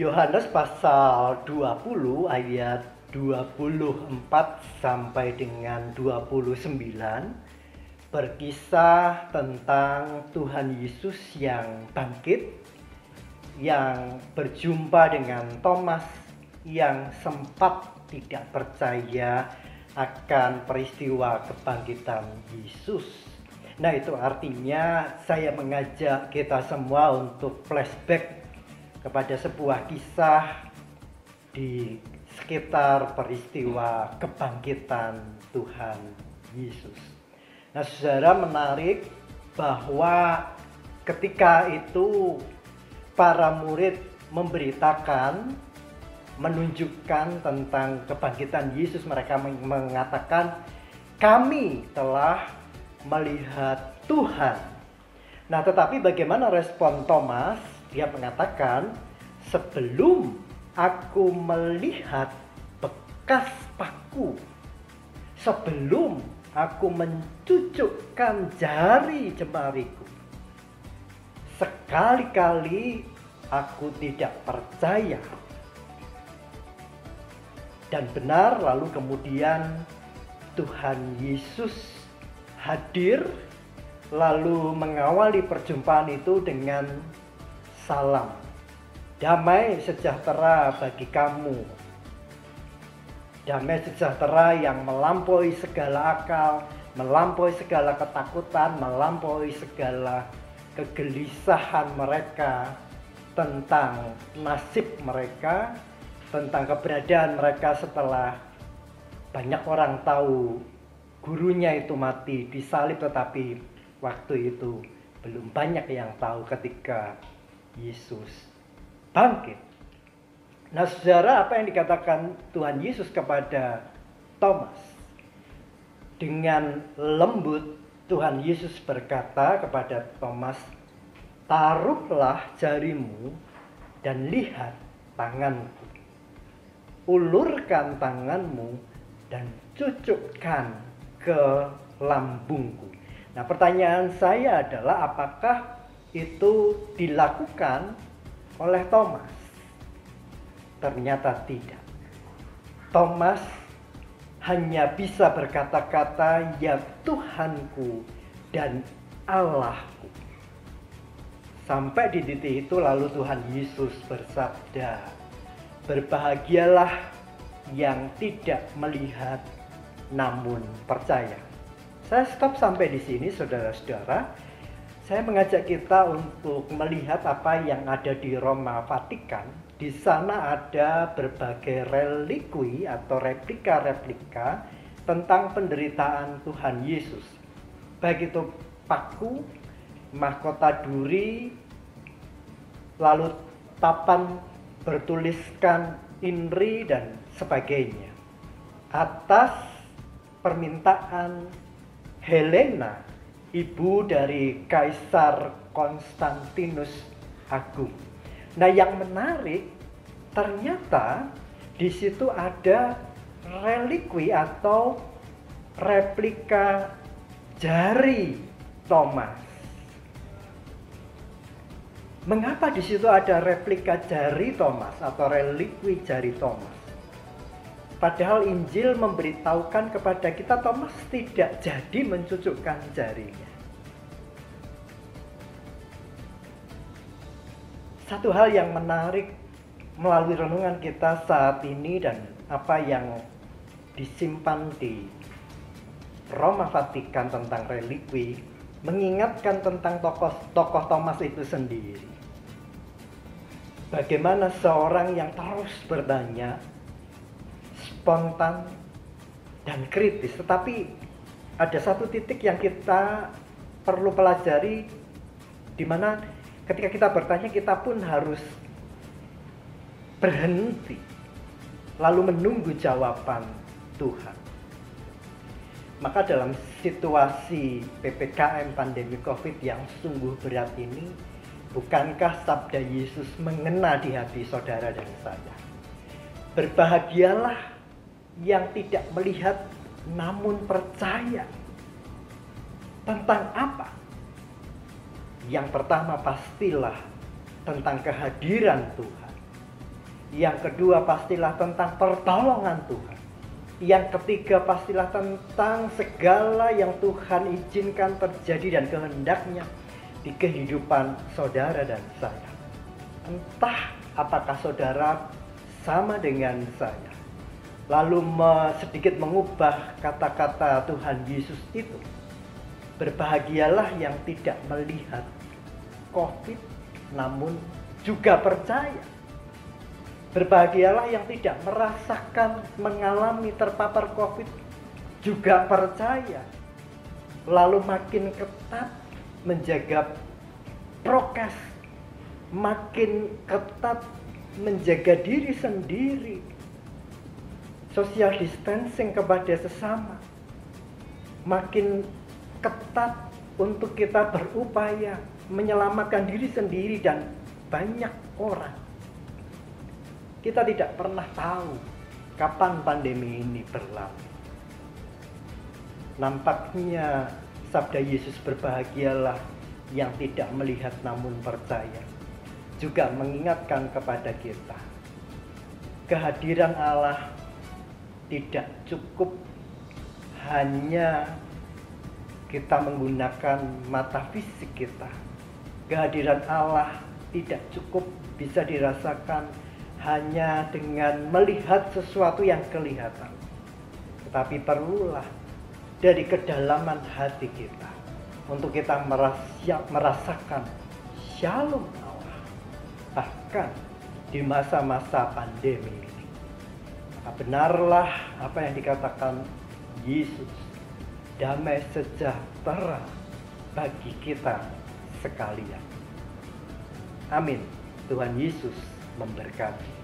Yohanes pasal 20 ayat 24 sampai dengan 29 berkisah tentang Tuhan Yesus yang bangkit, yang berjumpa dengan Thomas yang sempat tidak percaya akan peristiwa kebangkitan Yesus. Nah, itu artinya saya mengajak kita semua untuk flashback kepada sebuah kisah di sekitar peristiwa kebangkitan Tuhan Yesus. Nah, saudara, menarik bahwa ketika itu para murid memberitakan, menunjukkan tentang kebangkitan Yesus, mereka mengatakan, kami telah melihat Tuhan. Nah, tetapi bagaimana respon Thomas? Dia mengatakan, sebelum aku melihat bekas paku, sebelum aku mencucukkan jari jemariku, sekali-kali aku tidak percaya. Dan benar, lalu kemudian Tuhan Yesus hadir, lalu mengawali perjumpaan itu dengan salam, damai sejahtera bagi kamu. Damai sejahtera yang melampaui segala akal, melampaui segala ketakutan, melampaui segala kegelisahan mereka tentang nasib mereka, tentang keberadaan mereka setelah banyak orang tahu gurunya itu mati disalib, tetapi waktu itu belum banyak yang tahu ketika Yesus bangkit. Nah, saudara, apa yang dikatakan Tuhan Yesus kepada Thomas? Dengan lembut Tuhan Yesus berkata kepada Thomas, taruhlah jarimu dan lihat tanganku. Ulurkan tanganmu dan cucukkan ke lambungku. Nah, pertanyaan saya adalah, apakah itu dilakukan oleh Thomas? Ternyata tidak. Thomas hanya bisa berkata-kata, ya Tuhanku dan Allahku. Sampai di titik itu lalu Tuhan Yesus bersabda, berbahagialah yang tidak melihat namun percaya. Saya stop sampai di sini, saudara-saudara. Saya mengajak kita untuk melihat apa yang ada di Roma Vatikan. Di sana ada berbagai relikwi atau replika-replika tentang penderitaan Tuhan Yesus. Baik itu paku, mahkota duri, lalu papan bertuliskan INRI dan sebagainya. Atas permintaan Helena, ibu dari Kaisar Konstantinus Agung. Nah, yang menarik, ternyata di situ ada relikwi atau replika jari Thomas. Mengapa di situ ada replika jari Thomas atau relikwi jari Thomas? Padahal Injil memberitahukan kepada kita Thomas tidak jadi mencucukkan jarinya. Satu hal yang menarik melalui renungan kita saat ini dan apa yang disimpan di Roma Vatikan tentang relikwi, mengingatkan tentang tokoh Thomas itu sendiri. Bagaimana seorang yang terus bertanya, spontan dan kritis, tetapi ada satu titik yang kita perlu pelajari, di mana ketika kita bertanya, kita pun harus berhenti lalu menunggu jawaban Tuhan. Maka dalam situasi PPKM pandemi COVID yang sungguh berat ini, bukankah sabda Yesus mengena di hati saudara dan saya? Berbahagialah yang tidak melihat namun percaya. Tentang apa? Yang pertama pastilah tentang kehadiran Tuhan. Yang kedua, pastilah tentang pertolongan Tuhan. Yang ketiga, pastilah tentang segala yang Tuhan izinkan terjadi dan kehendaknya di kehidupan saudara dan saya. Entah apakah saudara sama dengan saya, lalu sedikit mengubah kata-kata Tuhan Yesus itu. Berbahagialah yang tidak melihat COVID namun juga percaya. Berbahagialah yang tidak merasakan, mengalami terpapar COVID, juga percaya. Lalu makin ketat menjaga prokes, makin ketat menjaga diri sendiri, social distancing kepada sesama, makin ketat untuk kita berupaya menyelamatkan diri sendiri dan banyak orang. Kita tidak pernah tahu kapan pandemi ini berlalu. Nampaknya sabda Yesus berbahagialah yang tidak melihat namun percaya juga mengingatkan kepada kita. Kehadiran Allah tidak cukup hanya kita menggunakan mata fisik kita. Kehadiran Allah tidak cukup bisa dirasakan hanya dengan melihat sesuatu yang kelihatan. Tetapi perlulah dari kedalaman hati kita untuk kita merasakan shalom Allah. Bahkan di masa-masa pandemi ini. Benarlah apa yang dikatakan Yesus. Damai sejahtera bagi kita sekalian. Amin. Tuhan Yesus memberkati.